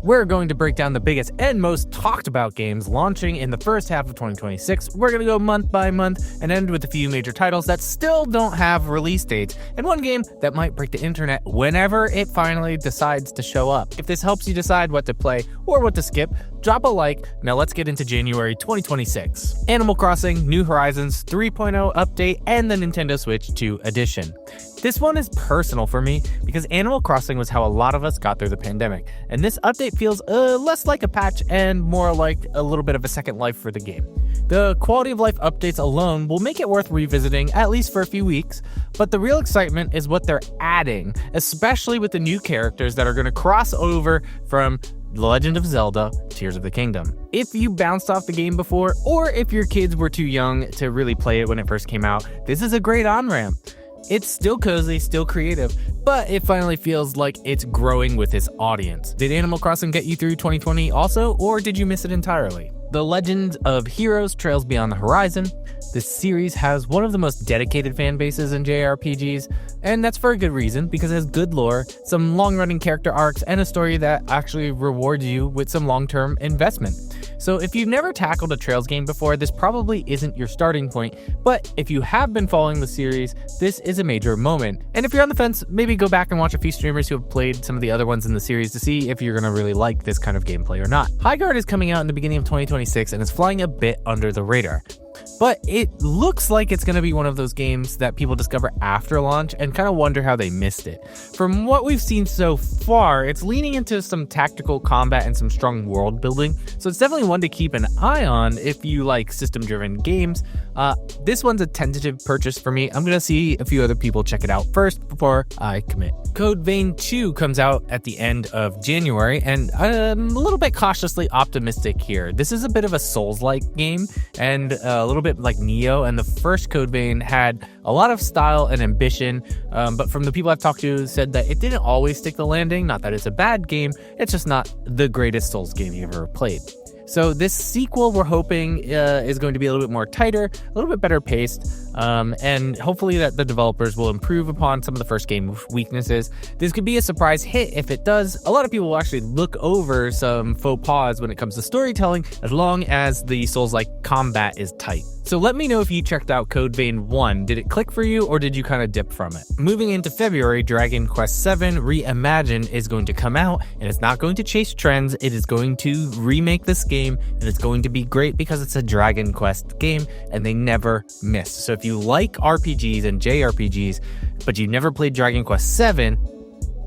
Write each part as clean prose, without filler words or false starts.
We're going to break down the biggest and most talked about games launching in the first half of 2026. We're going to go month by month and end with a few major titles that still don't have release dates, and one game that might break the internet whenever it finally decides to show up. If this helps you decide what to play or what to skip, drop a like. Now let's get into January 2026. Animal Crossing, New Horizons 3.0 update, and the Nintendo Switch 2 edition. This one is personal for me because Animal Crossing was how a lot of us got through the pandemic, and this update feels less like a patch and more like a little bit of a second life for the game. The quality of life updates alone will make it worth revisiting, at least for a few weeks, but the real excitement is what they're adding, especially with the new characters that are going to cross over from The Legend of Zelda, Tears of the Kingdom. If you bounced off the game before, or if your kids were too young to really play it when it first came out, this is a great on-ramp. It's still cozy, still creative, but it finally feels like it's growing with its audience. Did Animal Crossing get you through 2020 also, or did you miss it entirely? The Legend of Heroes trails beyond the horizon. This series has one of the most dedicated fan bases in JRPGs, and that's for a good reason, because it has good lore, some long-running character arcs, and a story that actually rewards you with some long-term investment. So if you've never tackled a Trails game before, this probably isn't your starting point, but if you have been following the series, this is a major moment. And if you're on the fence, maybe go back and watch a few streamers who have played some of the other ones in the series to see if you're gonna really like this kind of gameplay or not. Highguard is coming out in the beginning of 2026 and is flying a bit under the radar. But it looks like it's going to be one of those games that people discover after launch and kind of wonder how they missed it. From what we've seen so far, it's leaning into some tactical combat and some strong world building, so it's definitely one to keep an eye on if you like system-driven games. This one's a tentative purchase for me. I'm going to see a few other people check it out first before I commit. Code Vein 2 comes out at the end of January, and I'm a little bit cautiously optimistic here. This is a bit of a Souls-like game, and a little bit like Neo, and the first Code Vein had a lot of style and ambition, but from the people I've talked to said that it didn't always stick the landing. Not that it's a bad game, it's just not the greatest Souls game you've ever played. So this sequel, we're hoping, is going to be a little bit more tighter, a little bit better paced, and hopefully that the developers will improve upon some of the first game weaknesses. This could be a surprise hit if it does. A lot of people will actually look over some faux pas when it comes to storytelling, as long as the Souls-like combat is tight. So let me know if you checked out Code Vein 1. Did it click for you, or did you kind of dip from it? Moving into February, Dragon Quest VII Reimagined is going to come out, and it's not going to chase trends. It is going to remake this game, and it's going to be great because it's a Dragon Quest game, and they never miss. So if you like RPGs and JRPGs, but you never played Dragon Quest VII,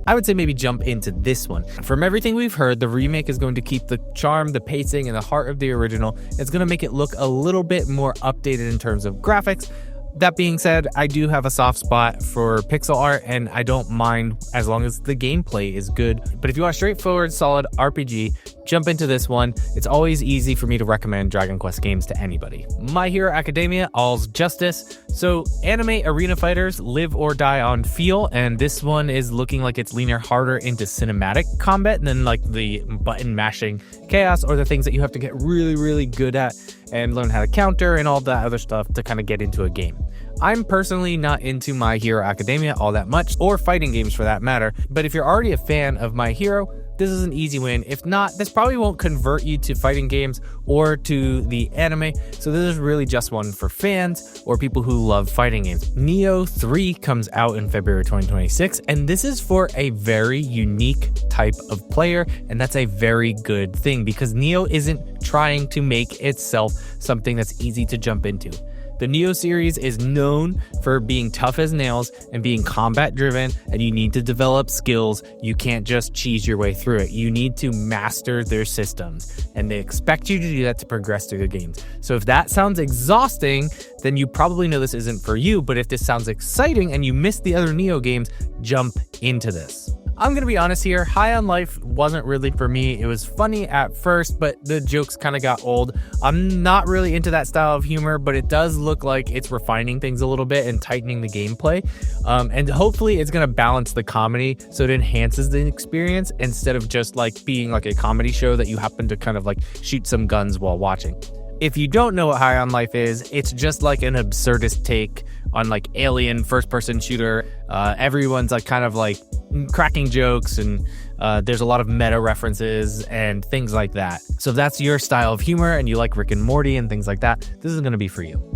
I would say maybe jump into this one. From everything we've heard, the remake is going to keep the charm, the pacing, and the heart of the original. It's going to make it look a little bit more updated in terms of graphics. That being said, I do have a soft spot for pixel art, and I don't mind as long as the gameplay is good. But if you want a straightforward, solid RPG, jump into this one. It's always easy for me to recommend Dragon Quest games to anybody. My Hero Academia, All's Justice. So anime arena fighters live or die on feel, and this one is looking like it's leaning harder into cinematic combat than like the button mashing chaos or the things that you have to get really, really good at and learn how to counter and all that other stuff to kind of get into a game. I'm personally not into My Hero Academia all that much, or fighting games for that matter, but if you're already a fan of My Hero, this is an easy win. If not, this probably won't convert you to fighting games or to the anime, so this is really just one for fans or people who love fighting games. Neo 3 comes out in February 2026, and this is for a very unique type of player, and that's a very good thing because Neo isn't trying to make itself something that's easy to jump into. The Neo series is known for being tough as nails and being combat driven, and you need to develop skills. You can't just cheese your way through it. You need to master their systems, and they expect you to do that to progress through the games. So if that sounds exhausting, then you probably know this isn't for you, but if this sounds exciting and you missed the other Neo games, jump into this. I'm gonna be honest here, High on Life wasn't really for me. It was funny at first, but the jokes kind of got old. I'm not really into that style of humor, but it does look like it's refining things a little bit and tightening the gameplay. And hopefully it's gonna balance the comedy so it enhances the experience instead of just like being like a comedy show that you happen to kind of like shoot some guns while watching. If you don't know what High on Life is, it's just like an absurdist take on like alien first-person shooter. Everyone's like kind of like cracking jokes and There's a lot of meta references and things like that. So if that's your style of humor and you like Rick and Morty and things like that, this is going to be for you.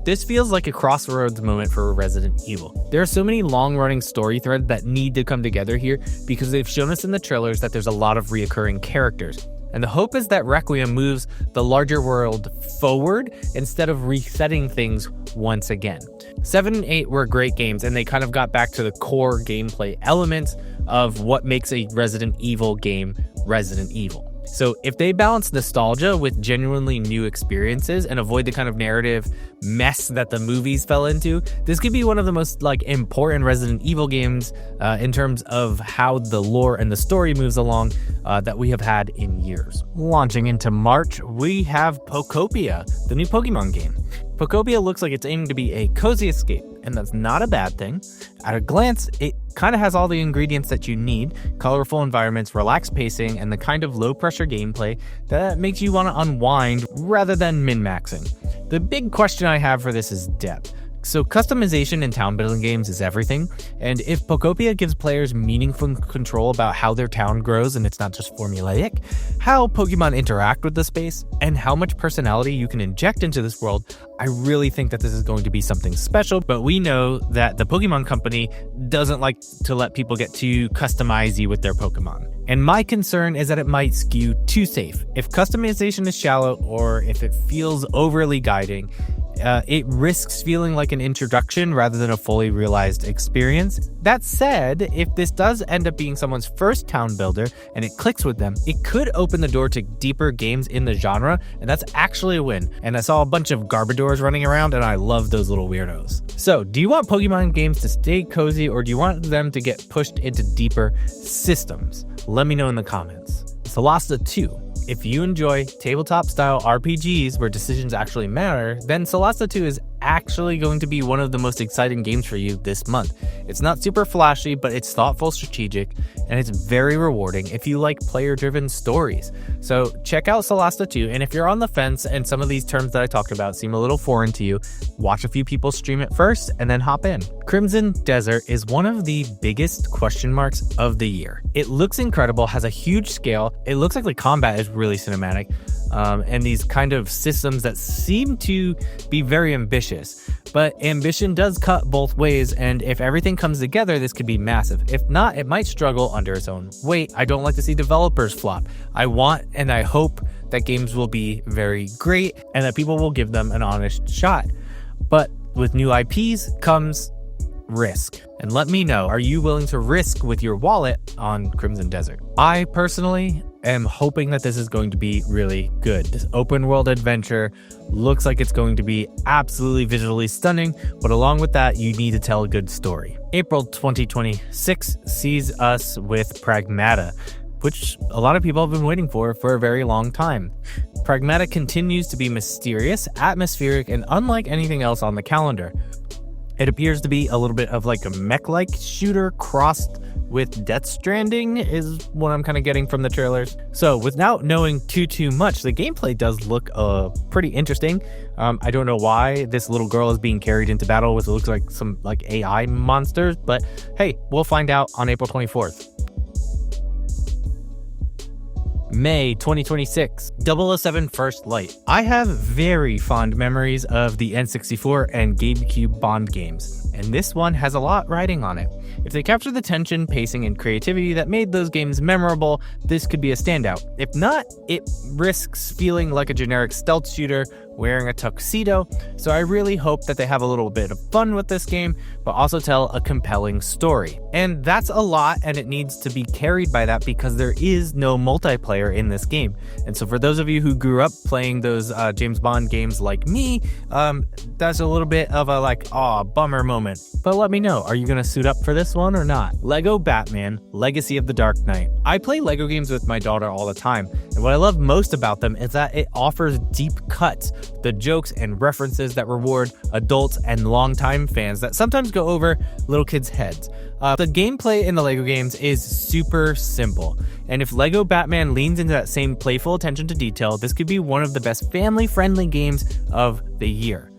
This feels like a crossroads moment for Resident Evil. There are so many long-running story threads that need to come together here because they've shown us in the trailers that there's a lot of reoccurring characters. And the hope is that Requiem moves the larger world forward instead of resetting things once again. 7 and 8 were great games, and they kind of got back to the core gameplay elements of what makes a Resident Evil game Resident Evil. So if they balance nostalgia with genuinely new experiences and avoid the kind of narrative mess that the movies fell into, this could be one of the most important Resident Evil games in terms of how the lore and the story moves along that we have had in years. Launching into March, we have Pokopia, the new Pokemon game. Pokopia looks like it's aiming to be a cozy escape, and that's not a bad thing. At a glance, it kind of has all the ingredients that you need: colorful environments, relaxed pacing, and the kind of low-pressure gameplay that makes you want to unwind rather than min-maxing. The big question I have for this is depth. So customization in town building games is everything, and if Pokopia gives players meaningful control about how their town grows and it's not just formulaic, how Pokemon interact with the space, and how much personality you can inject into this world, I really think that this is going to be something special. But we know that the Pokemon company doesn't like to let people get too customizey with their Pokemon. And my concern is that it might skew too safe. If customization is shallow or if it feels overly guiding, it risks feeling like an introduction rather than a fully realized experience. That said, if this does end up being someone's first town builder and it clicks with them, it could open the door to deeper games in the genre, and that's actually a win. And I saw a bunch of Garbodors running around, and I love those little weirdos. So, do you want Pokemon games to stay cozy, or do you want them to get pushed into deeper systems? Let me know in the comments. Solasta 2. If you enjoy tabletop-style RPGs where decisions actually matter, then Solasta 2 is actually going to be one of the most exciting games for you this month. It's not super flashy, but it's thoughtful, strategic, and it's very rewarding if you like player-driven stories. So check out Solasta 2, and if you're on the fence and some of these terms that I talked about seem a little foreign to you, watch a few people stream it first and then hop in. Crimson Desert is one of the biggest question marks of the year. It looks incredible, has a huge scale, it looks like the combat is really cinematic, and these kind of systems that seem to be very ambitious. But ambition does cut both ways, and if everything comes together, this could be massive. If not, it might struggle under its own weight. I don't like to see developers flop. I want and I hope that games will be very great and that people will give them an honest shot. But with new IPs comes risk. And let me know, are you willing to risk with your wallet on Crimson Desert? I personally am hoping that this is going to be really good. This open world adventure looks like it's going to be absolutely visually stunning, but along with that, you need to tell a good story. April 2026 sees us with Pragmata, which a lot of people have been waiting for a very long time. Pragmata continues to be mysterious, atmospheric, and unlike anything else on the calendar. It appears to be a little bit of like a mech-like shooter crossed with Death Stranding is what I'm kind of getting from the trailers. So without knowing too much, the gameplay does look pretty interesting. I don't know why this little girl is being carried into battle with what looks like some like AI monsters, but hey, we'll find out on April 24th. May 2026, 007 First Light. I have very fond memories of the N64 and GameCube Bond games, and this one has a lot riding on it. If they capture the tension, pacing, and creativity that made those games memorable, this could be a standout. If not, it risks feeling like a generic stealth shooter wearing a tuxedo, so I really hope that they have a little bit of fun with this game, but also tell a compelling story. And that's a lot, and it needs to be carried by that because there is no multiplayer in this game. And so for those of you who grew up playing those James Bond games like me, that's a little bit of a bummer moment. But let me know, are you gonna suit up for this one or not? Lego Batman, Legacy of the Dark Knight. I play Lego games with my daughter all the time, and what I love most about them is that it offers deep cuts, the jokes and references that reward adults and longtime fans that sometimes go over little kids' heads. The gameplay in the Lego games is super simple, and if Lego Batman leans into that same playful attention to detail, this could be one of the best family-friendly games of the year.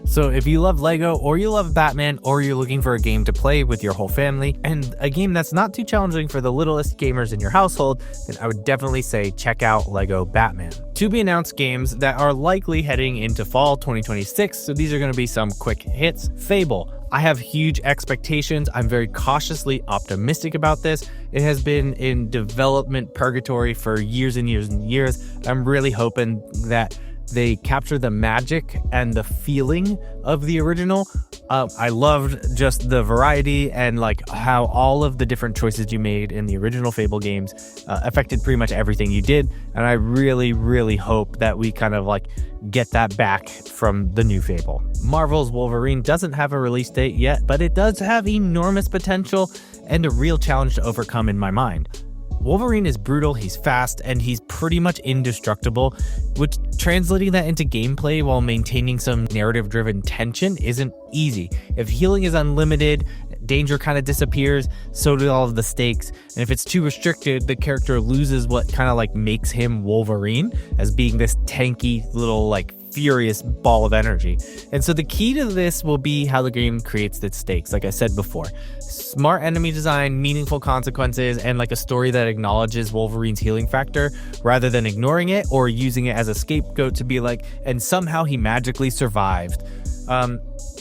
So if you love Lego, or you love Batman, or you're looking for a game to play with your whole family, and a game that's not too challenging for the littlest gamers in your household, then I would definitely say check out Lego Batman. To be announced games that are likely heading into fall 2026, so these are going to be some quick hits. Fable. I have huge expectations. I'm very cautiously optimistic about this. It has been in development purgatory for years and years and years. I'm really hoping that they capture the magic and the feeling of the original. I loved just the variety and like how all of the different choices you made in the original Fable games affected pretty much everything you did. And I really, really hope that we kind of like get that back from the new Fable. Marvel's Wolverine doesn't have a release date yet, but it does have enormous potential and a real challenge to overcome in my mind. Wolverine is brutal, he's fast, and he's pretty much indestructible, which translating that into gameplay while maintaining some narrative-driven tension isn't easy. If healing is unlimited, danger kind of disappears, so do all of the stakes, and if it's too restricted, the character loses what kind of like makes him Wolverine, as being this tanky little like furious ball of energy. And so the key to this will be how the game creates its stakes, like I said before. Smart enemy design, meaningful consequences, and like a story that acknowledges Wolverine's healing factor rather than ignoring it or using it as a scapegoat to be like, and somehow he magically survived.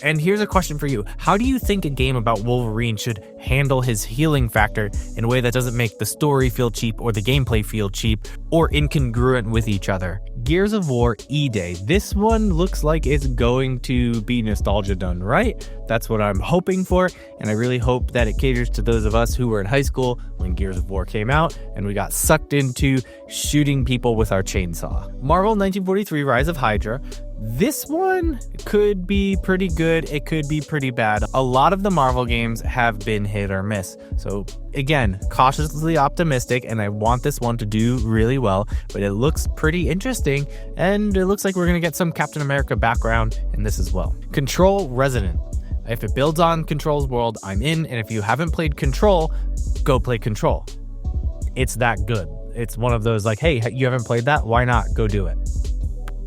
And here's a question for you. How do you think a game about Wolverine should handle his healing factor in a way that doesn't make the story feel cheap or the gameplay feel cheap or incongruent with each other? Gears of War E-Day. This one looks like it's going to be nostalgia done right. That's what I'm hoping for, and I really hope that it caters to those of us who were in high school when Gears of War came out and we got sucked into shooting people with our chainsaw. Marvel 1943 Rise of Hydra. This one could be pretty good, it could be pretty bad. A lot of the Marvel games have been hit or miss. So again, cautiously optimistic, and I want this one to do really well, but it looks pretty interesting, and it looks like we're going to get some Captain America background in this as well. Control Resonant. If it builds on Control's world, I'm in, and if you haven't played Control, go play Control. It's that good. It's one of those like, hey, you haven't played that? Why not? Go do it.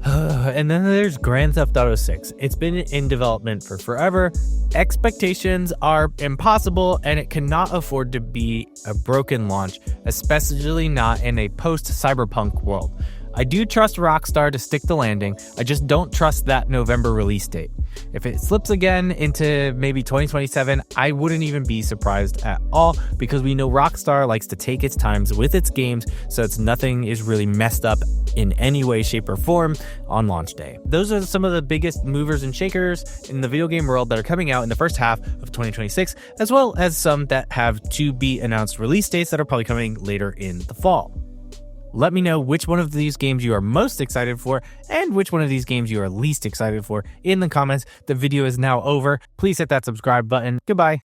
And then there's Grand Theft Auto 6. It's been in development for forever. Expectations are impossible, and it cannot afford to be a broken launch, especially not in a post-cyberpunk world. I do trust Rockstar to stick the landing. I just don't trust that November release date. If it slips again into maybe 2027, I wouldn't even be surprised at all, because we know Rockstar likes to take its times with its games, so it's nothing is really messed up in any way, shape, or form on launch day. Those are some of the biggest movers and shakers in the video game world that are coming out in the first half of 2026, as well as some that have to be announced release dates that are probably coming later in the fall. Let me know which one of these games you are most excited for and which one of these games you are least excited for in the comments. The video is now over. Please hit that subscribe button. Goodbye.